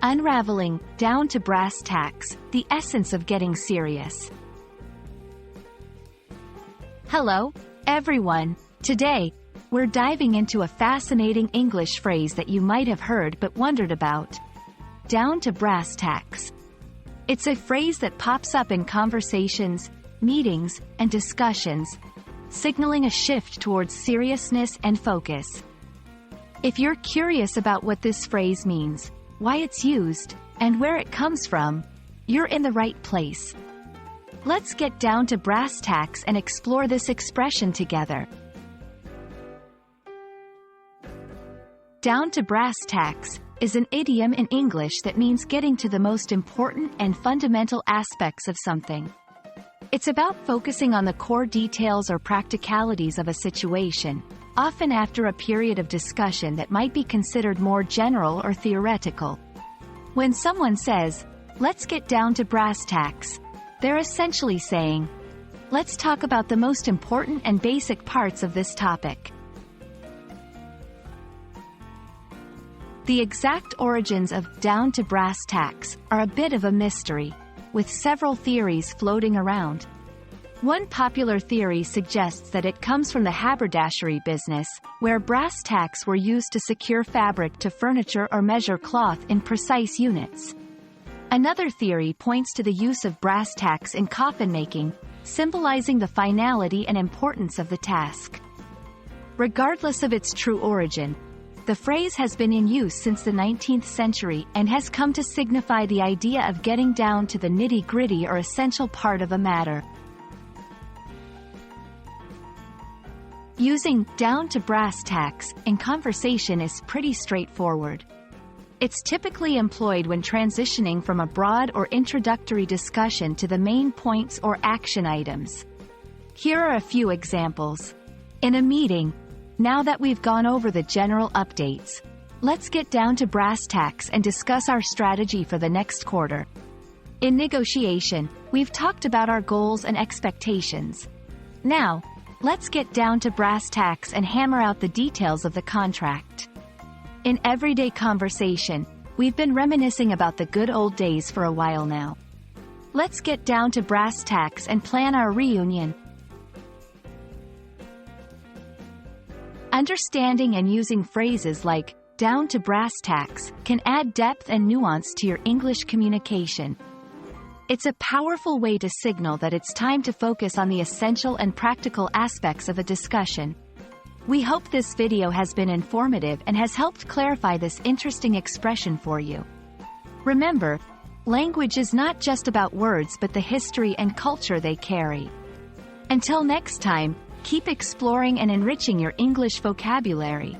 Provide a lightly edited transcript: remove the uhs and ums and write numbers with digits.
Unraveling, Down to Brass Tacks, the essence of getting serious. Hello, everyone. Today, we're diving into a fascinating English phrase that you might have heard but wondered about. Down to brass tacks. It's a phrase that pops up in conversations, meetings, and discussions, signaling a shift towards seriousness and focus. If you're curious about what this phrase means, why it's used, and where it comes from, you're in the right place. Let's get down to brass tacks and explore this expression together. Down to brass tacks is an idiom in English that means getting to the most important and fundamental aspects of something. It's about focusing on the core details or practicalities of a situation, often after a period of discussion that might be considered more general or theoretical. When someone says, "Let's get down to brass tacks," they're essentially saying, "Let's talk about the most important and basic parts of this topic." The exact origins of "down to brass tacks" are a bit of a mystery, with several theories floating around. One popular theory suggests that it comes from the haberdashery business, where brass tacks were used to secure fabric to furniture or measure cloth in precise units. Another theory points to the use of brass tacks in coffin making, symbolizing the finality and importance of the task. Regardless of its true origin, the phrase has been in use since the 19th century and has come to signify the idea of getting down to the nitty-gritty or essential part of a matter. Using "down to brass tacks" in conversation is pretty straightforward. It's typically employed when transitioning from a broad or introductory discussion to the main points or action items. Here are a few examples. In a meeting, now that we've gone over the general updates, let's get down to brass tacks and discuss our strategy for the next quarter. In negotiation, we've talked about our goals and expectations. Now, let's get down to brass tacks and hammer out the details of the contract. In everyday conversation, we've been reminiscing about the good old days for a while now. Let's get down to brass tacks and plan our reunion. Understanding and using phrases like "down to brass tacks" can add depth and nuance to your English communication. It's a powerful way to signal that it's time to focus on the essential and practical aspects of a discussion. We hope this video has been informative and has helped clarify this interesting expression for you. Remember, language is not just about words but the history and culture they carry. Until next time, keep exploring and enriching your English vocabulary.